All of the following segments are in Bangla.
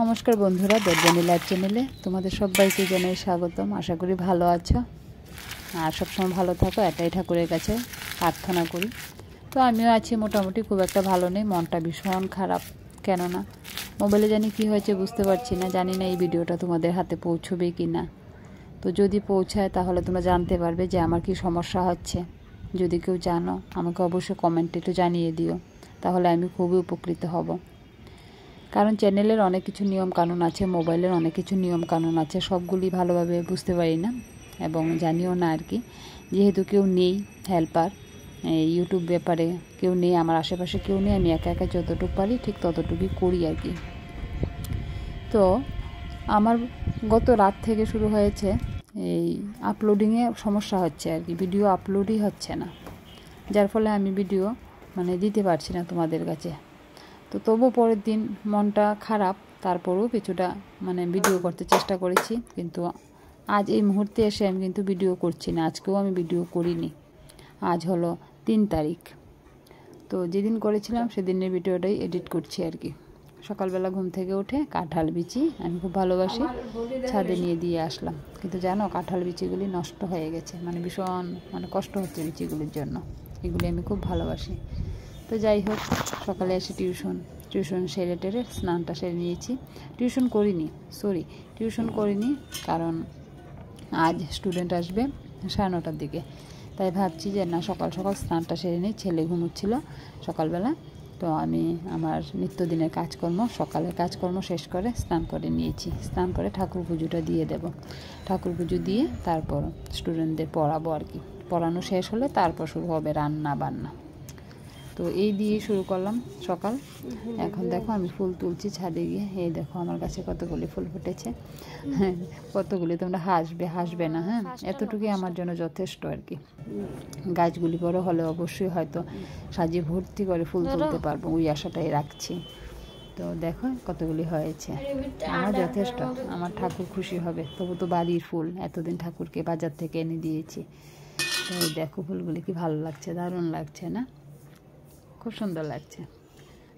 নমস্কার বন্ধুরা, দেবযানী লাইভ চ্যানেলে তোমাদের সবাইকে জানাই স্বাগতম। আশা করি ভালো আছো আর সবসময় ভালো থাকো, এটাই ঠাকুরের কাছে প্রার্থনা করি। তো আমিও আছি মোটামুটি, খুব একটা ভালো নেই, মনটা ভীষণ খারাপ। কেননা মোবাইলে জানি কি হয়েছে বুঝতে পারছি না, জানি না এই ভিডিওটা তোমাদের হাতে পৌঁছবে কি না। তো যদি পৌঁছায় তাহলে তোমরা জানতে পারবে যে আমার কি সমস্যা হচ্ছে। যদি কেউ জানো আমাকে অবশ্যই কমেন্টে একটু জানিয়ে দিও, তাহলে আমি খুবই উপকৃত হব। কারণ চ্যানেলের অনেক কিছু নিয়ম কানুন আছে, মোবাইলের অনেক কিছু নিয়ম কানুন আছে, সবগুলি ভালোভাবে বুঝতে পারি না এবং জানিও না আর কি। যেহেতু কেউ নেই হেল্পার এই ইউটিউব ব্যাপারে, কেউ নেই আমার আশেপাশে, কেউ নেই, আমি একা একা যতটুকু পারি ঠিক ততটুকুই করি আর কি। তো আমার গত রাত থেকে শুরু হয়েছে এই আপলোডিংয়ে সমস্যা হচ্ছে আর কি, ভিডিও আপলোডই হচ্ছে না, যার ফলে আমি ভিডিও দিতে পারছি না তোমাদের কাছে। তো তবু পরের দিন মনটা খারাপ, তারপরেও কিছুটা ভিডিও করতে চেষ্টা করেছি, কিন্তু আজ এই মুহূর্তে এসে আমি কিন্তু ভিডিও করছি না। আজকেও আমি ভিডিও করিনি। আজ হলো 3 তারিখ। তো যেদিন করেছিলাম সেদিনের ভিডিওটাই এডিট করছি আর কি। সকালবেলা ঘুম থেকে উঠে কাঁঠাল বিচি আমি খুব ভালোবাসি, ছাদে নিয়ে দিয়ে আসলাম, কিন্তু জানো কাঁঠাল বিচিগুলি নষ্ট হয়ে গেছে, ভীষণ কষ্ট হচ্ছে বিচিগুলির জন্য। এগুলি আমি খুব ভালোবাসি। তো যাই হোক, সকালে এসে টিউশন সেরে টেরে স্নানটা সেরে নিয়েছি। টিউশন করিনি কারণ আজ স্টুডেন্ট আসবে 9:30টার দিকে, তাই ভাবছি যে না, সকাল সকাল স্নানটা সেরে নিই। ছেলে ঘুমোচ্ছিল সকালবেলা, তো আমি আমার নিত্যদিনের সকালের কাজকর্ম শেষ করে স্নান করে নিয়েছি। স্নান করে ঠাকুর পুজোটা দিয়ে দেব। ঠাকুর পুজো দিয়ে তারপর স্টুডেন্টদের পড়াবো আর কি। পড়ানো শেষ হলে তারপর শুরু হবে রান্না বান্না। তো এই দিয়ে শুরু করলাম সকাল। এখন দেখো আমি ফুল তুলছি ছাদে গিয়ে। এই দেখো আমার কাছে কতগুলি ফুল ফুটেছে। হ্যাঁ, কতগুলি তোমরা হাসবে না, হ্যাঁ, এতটুকুই আমার জন্য যথেষ্ট আর কি। গাছগুলি বড় হলে অবশ্যই হয়তো সাজিয়ে ভর্তি করে ফুল তুলতে পারবো, ওই আশাটাই রাখছি। তো দেখো কতগুলি হয়েছে, আমার যথেষ্ট, আমার ঠাকুর খুশি হবে। তবু তো বাড়ির ফুল, এতদিন ঠাকুরকে বাজার থেকে এনে দিয়েছি। তো এই দেখো ফুলগুলি কি ভালো লাগছে, দারুণ লাগছে না? খুব সুন্দর লাগছে।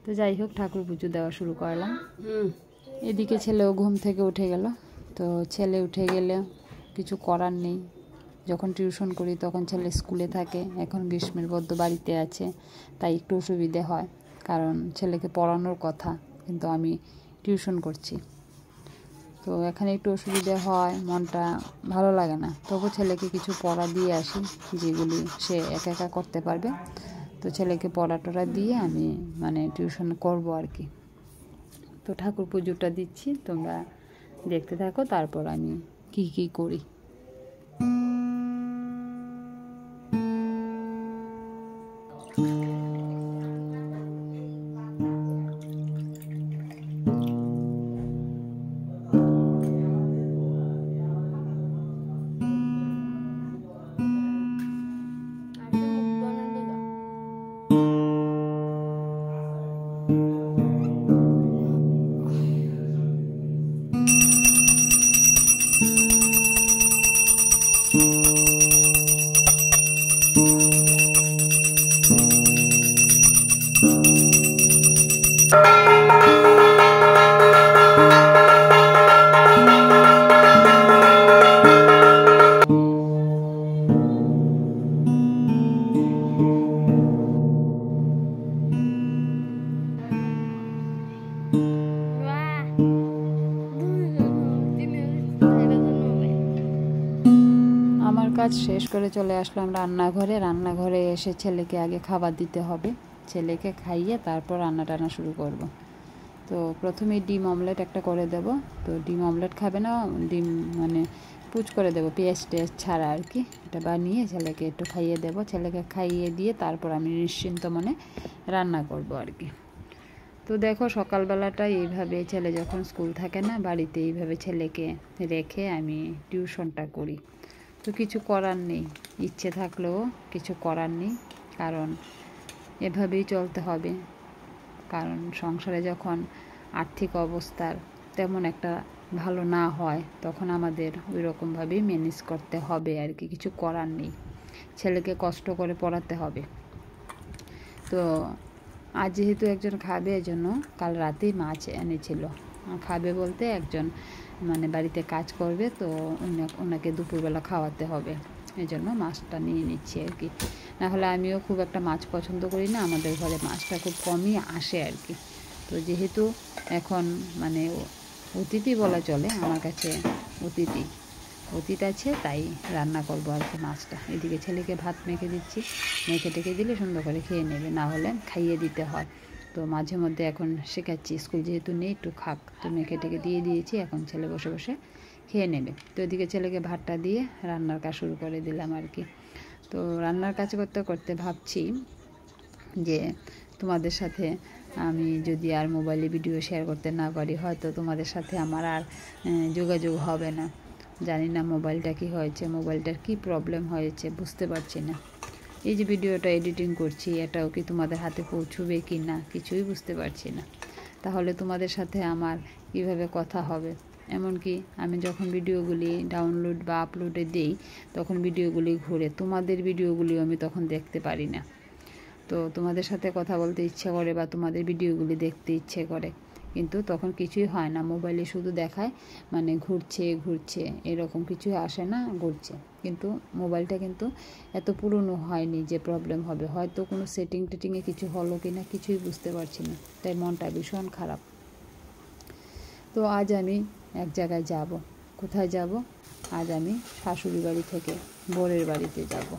তো যাই হোক, ঠাকুর পুজো দেওয়া শুরু করলাম। এদিকে ছেলেও ঘুম থেকে উঠে গেল। তো ছেলে উঠে গেলে কিছু করার নেই, যখন টিউশন করি তখন ছেলে স্কুলে থাকে, এখন গ্রীষ্মের বদ্ধ বাড়িতে আছে, তাই একটু অসুবিধে হয়, কারণ ছেলেকে পড়ানোর কথা কিন্তু আমি টিউশন করছি। তো এখানে একটু অসুবিধে হয়, মনটা ভালো লাগে না। তবু ছেলেকে কিছু পড়া দিয়ে আসি, যেগুলি সে একা একা করতে পারবে। তো ছেলেকে পড়া দিয়ে আমি টিউশন করব আর কি। তো ঠাকুর পুজোটা দিচ্ছি, তোমরা দেখতে থাকো, তারপর আমি কি করি। আমার কাজ শেষ করে চলে আসলাম রান্নাঘরে এসে ছেলেকে আগে খাবার দিতে হবে। ছেলেকে খাইয়ে তারপর রান্না টান্না শুরু করব। তো প্রথমে ডিম অমলেট একটা করে দেব। তো ডিম অমলেট খাবে না, ডিম পুচ করে দেবো, পেঁয়াজ টেয়াজ ছাড়া আর কি। এটা বানিয়ে ছেলেকে একটু খাইয়ে দেবো। ছেলেকে খাইয়ে দিয়ে তারপর আমি নিশ্চিন্ত মনে রান্না করব আর কি। তো দেখো সকালবেলাটা এইভাবে, ছেলে যখন স্কুল থাকে না বাড়িতে, এইভাবে ছেলেকে রেখে আমি টিউশনটা করি। তো কিছু করার নেই, ইচ্ছে থাকলেও কিছু করার নেই, কারণ এভাবেই চলতে হবে। কারণ সংসারে যখন আর্থিক অবস্থার তেমন একটা ভালো না হয়, তখন আমাদের ওই রকমভাবেই ম্যানেজ করতে হবে আর কি, কিছু করার নেই। ছেলেকে কষ্ট করে পড়াতে হবে। তো আজ যেহেতু একজন খাবে, এজন্য কাল রাতেই মাছ এনেছিল, খাবে বলতে একজন মানে বাড়িতে কাজ করবে, তো ওনাকে দুপুরবেলা খাওয়াতে হবে, এই জন্য মাছটা নিয়ে নিচ্ছি আর কি। নাহলে আমিও খুব একটা মাছ পছন্দ করি না, আমাদের ঘরে মাছটা খুব কমই আসে আর কি। তো যেহেতু এখন মানে অতিথি বলা চলে, আমার কাছে অতিথি আছে, তাই রান্না করবো আর কি মাছটা। এদিকে ছেলেকে ভাত মেখে দিচ্ছি, মেখে টেখে দিলে সুন্দর করে খেয়ে নেবে, না হলে খাইয়ে দিতে হয়। তো মাঝে মধ্যে এখন শেখাচ্ছি, স্কুল যেহেতু নেই একটু খাক, তো মেখে টেখে দিয়ে দিয়েছি, এখন ছেলে বসে বসে খেয়ে নেবে। তো এদিকে ছেলেকে ভাতটা দিয়ে রান্নার কাজ শুরু করে দিলাম আর কি। তো রান্নার কাজ করতে করতে ভাবছি যে তোমাদের সাথে আমি যদি আর মোবাইলে ভিডিও শেয়ার করতে না পারি, হয়তো তোমাদের সাথে আমার আর যোগাযোগ হবে না। জানি না মোবাইলটা কি হয়েছে, মোবাইলটার কি প্রবলেম হয়েছে বুঝতে পারছি না। এই যে ভিডিওটা এডিটিং করছি, এটাও কি তোমাদের হাতে পৌঁছবে কি না কিছুই বুঝতে পারছি না। তাহলে তোমাদের সাথে আমার কিভাবে কথা হবে? এমনকি আমি যখন ভিডিওগুলি ডাউনলোড বা আপলোডে দিই, তখন ভিডিওগুলি ঘুরে, তোমাদের ভিডিওগুলিও আমি তখন দেখতে পারি না। তো তোমাদের সাথে কথা বলতে ইচ্ছে করে বা তোমাদের ভিডিওগুলি দেখতে ইচ্ছে করে, কিন্তু তখন কিছুই হয় না। মোবাইলে শুধু দেখায় মানে ঘুরছে এরকম কিছুই আসে না, ঘুরছে। কিন্তু মোবাইলটা কিন্তু এত পুরনো হয়নি যে প্রবলেম হবে, হয়তো কোনো সেটিংয়ে কিছু হলো কি না কিছুই বুঝতে পারছি না, তাই মনটা ভীষণ খারাপ। তো আজ আমি এক জায়গায় যাব। কোথায় যাব? আজ আমি শাশুড়ি বাড়ি থেকে বরের বাড়িতে যাব।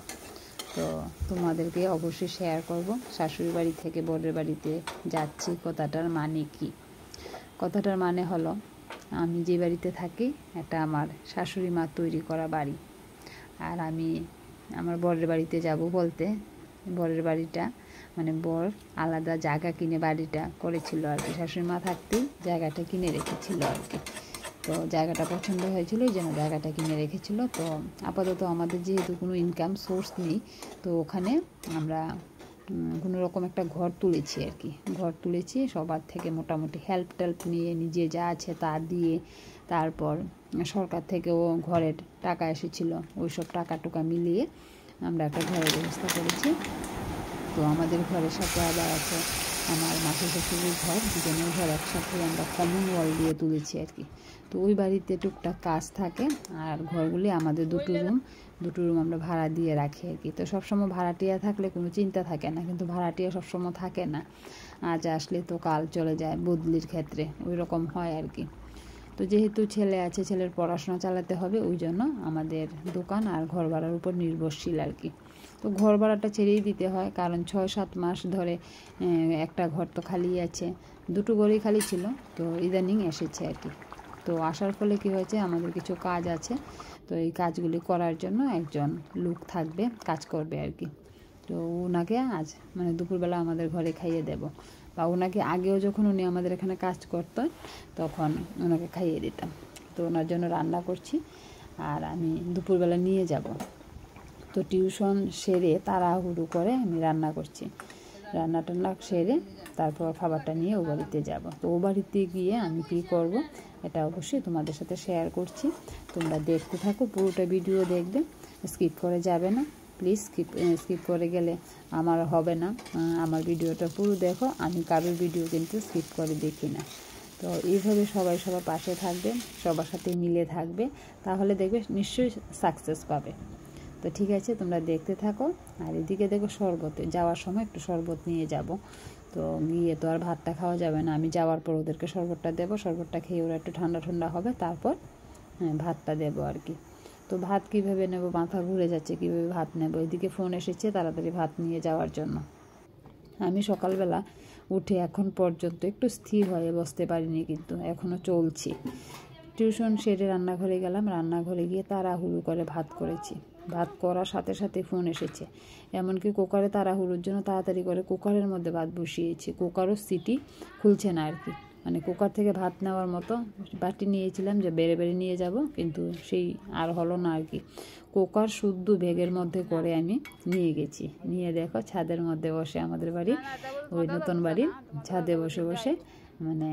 তো তোমাদেরকে অবশ্যই শেয়ার করব শাশুড়ি বাড়ি থেকে বরের বাড়িতে যাচ্ছি কথাটার মানে কি। কথাটার মানে হলো, আমি যে বাড়িতে থাকি এটা আমার শাশুড়ি মা তৈরি করা বাড়ি, আর আমি আমার বরের বাড়িতে যাব বলতে, বরের বাড়িটা মানে বর আলাদা জায়গা কিনে বাড়িটা করেছিল আর কি, শাশুড়ি মা থাকতেই জায়গাটা কিনে রেখেছিল আর কি। তো জায়গাটা পছন্দ হয়েছিল, এই জন্য জায়গাটা কিনে রেখেছিল। তো আপাতত আমাদের যেহেতু কোনো ইনকাম সোর্স নেই, তো ওখানে আমরা কোনো রকম একটা ঘর তুলেছি আর কি। ঘর তুলেছি সবার থেকে মোটামুটি হেল্প নিয়ে, নিজে যা আছে তা দিয়ে, তারপর সরকার থেকেও ঘরের টাকা এসেছিল, ওই সব টাকা মিলিয়ে আমরা একটা ঘরের ব্যবস্থা করেছি। তো আমাদের ঘরের সাথে আবার আছে আমার মাসির শ্বশুরের ঘর, দুজনের ঘর একসাথে আমরা কমন ওয়াল দিয়ে তুলেছি আর কি। তো ওই বাড়িতে টুকটাক কাজ থাকে, আর ঘরগুলি আমাদের দুটো রুম আমরা ভাড়া দিয়ে রাখি আর কি। তো সবসময় ভাড়াটিয়া থাকলে কোনো চিন্তা থাকে না, কিন্তু ভাড়াটিয়া সবসময় থাকে না, আজ আসলে তো কাল চলে যায়, বদলির ক্ষেত্রে ওই রকম হয় আর কি। তো যেহেতু ছেলে আছে, ছেলের পড়াশোনা চালাতে হবে, ওই জন্য আমাদের দোকান আর ঘর ভাড়ার উপর নির্ভরশীল আর কি। তো ঘর ভাড়াটা ছেড়েই দিতে হয়, কারণ 6-7 মাস ধরে একটা ঘর তো খালি আছে, দুটো ঘরই খালি ছিল, তো ইদানিং এসেছে আর কি। তো আসার ফলে কি হয়েছে, আমাদের কিছু কাজ আছে, তো এই কাজগুলি করার জন্য একজন লোক থাকবে, কাজ করবে আর কি। তো ওনাকে আজ মানে দুপুরবেলা আমাদের ঘরে খাইয়ে দেব, বা ওনাকে আগেও যখন উনি আমাদের এখানে কাজ করতেন তখন ওনাকে খাইয়ে দিতাম। তো ওনার জন্য রান্না করছি, আর আমি দুপুরবেলা নিয়ে যাব। তো টিউশন সেরে তাড়াহুড়ো করে আমি রান্না করছি, রান্না টান্না সেরে তারপর খাবারটা নিয়ে ও বাড়িতে যাব। তো ও বাড়িতে গিয়ে আমি কী করব এটা অবশ্যই তোমাদের সাথে শেয়ার করছি, তোমরা দেখতে থাকো, পুরোটা ভিডিও দেখবে, স্কিপ করে যাবে না প্লিজ। স্কিপ করে গেলে আমার হবে না, আমার ভিডিওটা পুরো দেখো, আমি কারোর ভিডিও কিন্তু স্কিপ করে দেখি না। তো এইভাবে সবাই সবার পাশে থাকবে, সবার সাথে মিলে থাকবে, তাহলে দেখবে নিশ্চয়ই সাকসেস পাবে। তো ঠিক আছে, তোমরা দেখতে থাকো। আর এদিকে দেখো শরবত, যাওয়ার সময় একটু শরবত নিয়ে যাব। তো গিয়ে তো আর ভাতটা খাওয়া যাবে না, আমি যাওয়ার পর ওদেরকে শরবতটা দেবো, শরবতটা খেয়ে ওরা একটু ঠান্ডা হবে, তারপর ভাতটা দেবো আর কি। তো ভাত কীভাবে নেব, মাথা ঘুরে যাচ্ছে কীভাবে ভাত নেব। এদিকে ফোন এসেছে তাড়াতাড়ি ভাত নিয়ে যাওয়ার জন্য। আমি সকালবেলা উঠে এখন পর্যন্ত একটু স্থির হয়ে বসতে পারিনি, কিন্তু এখনও চলছি। টিউশন সেরে রান্নাঘরে গেলাম, রান্নাঘরে গিয়ে তাড়াহুড়ো করে ভাত করেছি। ভাত করার সাথে সাথে ফোন এসেছে, এমনকি কুকারে তাড়াহুড়োর জন্য তাড়াতাড়ি করে কুকারের মধ্যে ভাত বসিয়েছি, কুকারও সিটি খুলছে না আর কি। মানে কুকার থেকে ভাত নেওয়ার মতো বাটি নিয়েছিলাম যে বেড়ে নিয়ে যাব, কিন্তু সেই আর হলো না আর কি। কুকার শুদ্ধ ভেগের মধ্যে করে আমি নিয়ে গেছি, নিয়ে দেখো ছাদের মধ্যে বসে, আমাদের বাড়ি ওই নতুন বাড়ির ছাদে বসে বসে মানে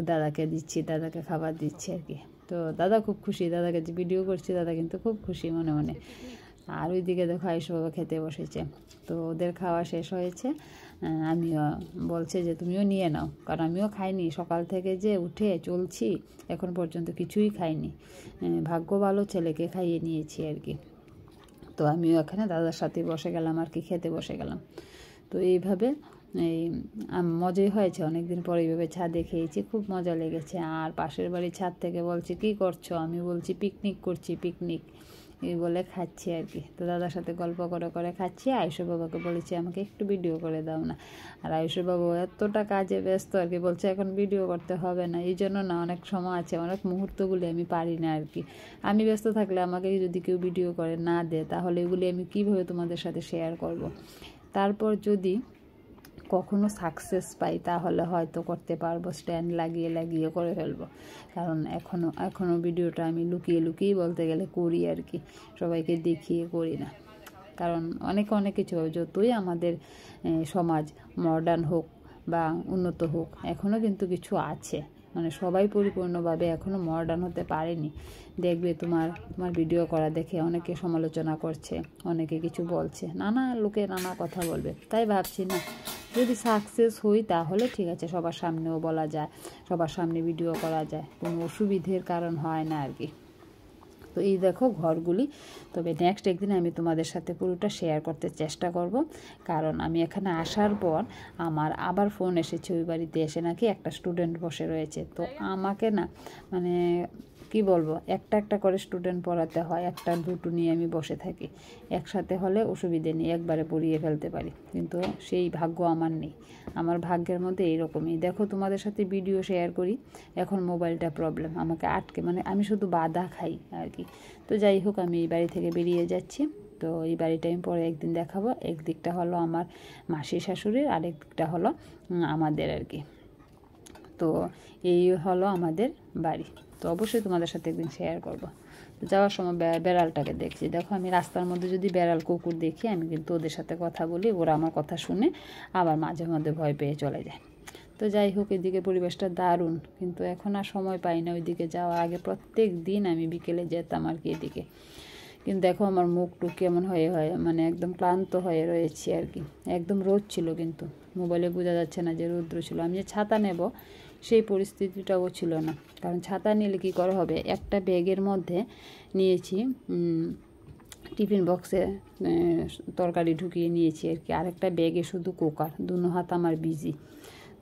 দাদাকে দিচ্ছি, দাদাকে খাবার দিচ্ছি আর কি। তো দাদা খুব খুশি, দাদাকে যে ভিডিও করছি দাদা কিন্তু খুব খুশি মনে মনে। আর ওইদিকে দেখো আয়ুষ বাবা খেতে বসেছে। তো ওদের খাওয়া শেষ হয়েছে, আমিও বলছে যে তুমিও নিয়ে নাও, কারণ আমিও খাইনি সকাল থেকে যে উঠে চলছি, এখন পর্যন্ত কিছুই খাইনি। ভাগ্য ভালো ছেলেকে খাইয়ে নিয়েছি আর কি। তো আমিও এখানে দাদার সাথে বসে গেলাম আর কি, খেতে বসে গেলাম। তো এইভাবে এই মজাই হয়েছে, অনেকদিন পরে এইভাবে ছাদে খেয়েছি, খুব মজা লেগেছে। আর পাশের বাড়ির ছাদ থেকে বলছে কী করছো, আমি বলছি পিকনিক করছি, পিকনিক এই বলে খাচ্ছি আর কি। তো দাদার সাথে গল্প করে করে খাচ্ছি। আয়ুষের বাবাকে বলেছি আমাকে একটু ভিডিও করে দাও না, আর আয়ুষের বাবু এতটা কাজে ব্যস্ত আর কি, বলছে এখন ভিডিও করতে হবে না। এই জন্য না, অনেক সময় আছে, অনেক মুহূর্তগুলি আমি পারি না আর কি। আমি ব্যস্ত থাকলে আমাকে যদি কেউ ভিডিও করে না দেয়, তাহলে এগুলি আমি কীভাবে তোমাদের সাথে শেয়ার করব। তারপর যদি কখনো সাকসেস পাই তাহলে হয়তো করতে পারবো, স্ট্যান্ড লাগিয়ে লাগিয়ে করে ফেলবো। কারণ এখনও ভিডিওটা আমি লুকিয়ে লুকিয়েই বলতে গেলে করি আর কি, সবাইকে দেখিয়ে করি না। কারণ অনেক কিছু, যতই আমাদের সমাজ মডার্ন হোক বা উন্নত হোক, এখনও কিন্তু কিছু আছে, মানে সবাই পরিপূর্ণভাবে এখনও মডার্ন হতে পারেনি। দেখবে তোমার ভিডিও করা দেখে অনেকে সমালোচনা করছে, অনেকে কিছু বলছে, নানা লোকে নানা কথা বলবে। তাই ভাবছি না, যদি সাকসেস হই তাহলে ঠিক আছে, সবার সামনেও বলা যায়, সবার সামনে ভিডিও করা যায়, কোনো অসুবিধের কারণ হয় না আর কি। তো এই দেখো ঘরগুলি। তবে নেক্সট একদিন আমি তোমাদের সাথে পুরোটা শেয়ার করতে চেষ্টা করব, কারণ আমি এখানে আসার পর আমার আবার ফোন এসেছে, ওই বাড়িতে এসে নাকি একটা স্টুডেন্ট বসে রয়েছে। তো আমাকে না, মানে কি বলবো, একটা করে স্টুডেন্ট পড়াতে হয়, একটা দুটো নিয়ে আমি বসে থাকি। একসাথে হলে অসুবিধে নেই, একবারে পড়িয়ে ফেলতে পারি, কিন্তু সেই ভাগ্য আমার নেই। আমার ভাগ্যের মধ্যে এইরকমই। দেখো তোমাদের সাথে ভিডিও শেয়ার করি, এখন মোবাইলটা প্রবলেম, আমাকে আটকে, মানে আমি শুধু বাধা খাই আর কি। তো যাই হোক, আমি এই বাড়ি থেকে বেরিয়ে যাচ্ছি। তো এই বাড়িটা আমি পরে একদিন দেখাবো। একদিকটা হলো আমার মাসি শাশুড়ির, আরেক দিকটা হলো আমাদের আর কি। তো এই হলো আমাদের বাড়ি। তো অবশ্যই তোমাদের সাথে একদিন শেয়ার করবো। তো যাওয়ার সময় বেড়ালটাকে দেখছি, দেখো আমি রাস্তার মধ্যে যদি বেড়াল কুকুর দেখি, আমি কিন্তু ওদের সাথে কথা বলি, ওরা আমার কথা শুনে আবার মাঝে মধ্যে ভয় পেয়ে চলে যায়। তো যাই হোক, এদিকে পরিবেশটা দারুণ, কিন্তু এখন আর সময় পাই না ওইদিকে যাওয়ার। আগে প্রত্যেক দিন আমি বিকেলে যেতাম আর কি এদিকে। কিন্তু দেখো আমার মুখটুক কেমন হয়ে মানে একদম ক্লান্ত হয়ে রয়েছি আর কি। একদম রোদ ছিল, কিন্তু মোবাইলে বোঝা যাচ্ছে না যে রৌদ্র ছিল। আমি যে ছাতা নেব সেই পরিস্থিতিটাও ছিল না, কারণ ছাতা নিলে কী করে হবে, একটা ব্যাগের মধ্যে নিয়েছি টিফিন বক্সে তরকারি ঢুকিয়ে নিয়েছি আর কি, আরেকটা ব্যাগে শুধু কুকার, দুনো হাত আমার বিজি।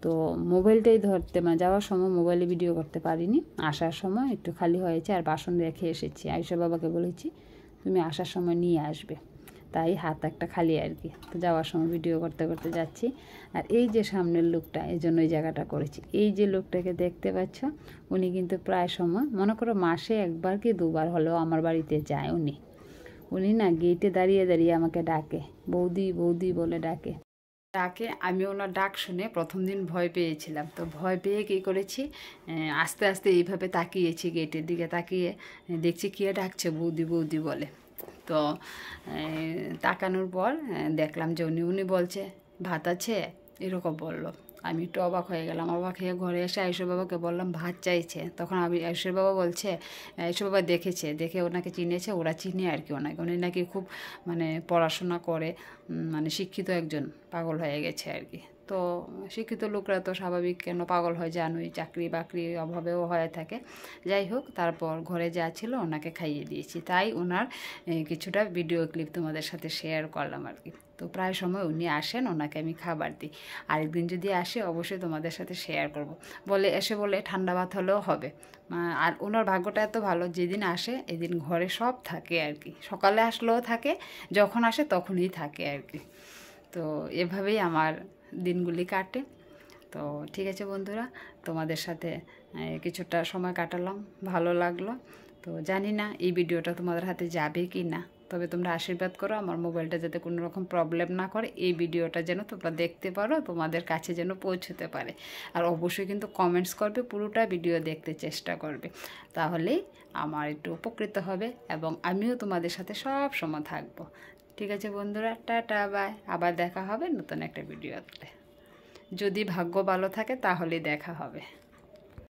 তো মোবাইলটাই ধরতে, মানে যাওয়ার সময় মোবাইলে ভিডিও করতে পারিনি, আসার সময় একটু খালি হয়েছে। আর বাসন রেখে এসেছি, আয়ুষের বাবাকে বলেছি তুমি আসার সময় নিয়ে আসবে, তাই হাত একটা খালি আর কি। তো যাওয়ার সময় ভিডিও করতে করতে যাচ্ছি। আর এই যে সামনের লোকটা, এই জন্য এই জায়গাটা করেছি। এই যে লোকটাকে দেখতে পাচ্ছ, উনি কিন্তু প্রায় সময়, মনে করো মাসে একবার কি দুবার হলেও আমার বাড়িতে যায়। উনি না গেটে দাঁড়িয়ে দাঁড়িয়ে আমাকে ডাকে, বৌদি বৌদি বলে ডাকে। আমি ওনার ডাক শুনে প্রথম দিন ভয় পেয়েছিলাম। তো ভয় পেয়ে কী করেছি, আস্তে আস্তে এইভাবে তাকিয়েছি, গেটের দিকে তাকিয়ে দেখছি কে ডাকছে, বৌদি বৌদি বলে। তো তাকানোর পর দেখলাম যে উনি বলছে ভাত আছে, এরকম বললো। আমি একটু অবাক হয়ে গেলাম। অবাক হয়ে ঘরে এসে আয়ুষের বাবাকে বললাম ভাত চাইছে। তখন আয়ুষের বাবা বলছে, আয়ুষের বাবা দেখে ওনাকে চিনেছে, ওরা চিনে আর কি ওনাকে। উনি নাকি খুব মানে পড়াশোনা করে, মানে শিক্ষিত একজন, পাগল হয়ে গেছে আর কি। তো শিক্ষিত লোকরা তো স্বাভাবিক কেন পাগল হয় জানোই, চাকরি বাকরি অভাবেও হয়ে থাকে। যাই হোক, তারপর ঘরে যা ছিল ওনাকে খাইয়ে দিয়েছি, তাই ওনার কিছুটা ভিডিও ক্লিপ তোমাদের সাথে শেয়ার করলাম আর কি। তো প্রায় সময় উনি আসেন, ওনাকে আমি খাবার দিই। আরেকদিন যদি আসে অবশ্যই তোমাদের সাথে শেয়ার করব। এসে বলে ঠান্ডা ভাত হলেও হবে। আর ওনার ভাগ্যটা এত ভালো, যেদিন আসে এদিন ঘরে সব থাকে আর কি। সকালে আসলেও থাকে, যখন আসে তখনই থাকে আর কি। তো এভাবেই আমার দিনগুলি কাটে। তো ঠিক আছে বন্ধুরা, তোমাদের সাথে কিছুটা সময় কাটালাম, ভালো লাগলো। তো জানি না এই ভিডিওটা তোমাদের হাতে যাবে কি না, তবে তোমরা আশীর্বাদ করো আমার মোবাইলটা যাতে কোনো রকম প্রবলেম না করে, এই ভিডিওটা যেন তোমরা দেখতে পারো, তোমাদের কাছে যেন পৌঁছতে পারে। আর অবশ্যই কিন্তু কমেন্টস করবে, পুরোটা ভিডিও দেখতে চেষ্টা করবে, তাহলেই আমার একটু উপকৃত হবে এবং আমিও তোমাদের সাথে সব সময় থাকবো। ঠিক আছে বন্ধুরা, টাটা বাই। আবার দেখা হবে নতুন একটা ভিডিওতে, যদি ভাগ্য ভালো থাকে তাহলেই দেখা হবে।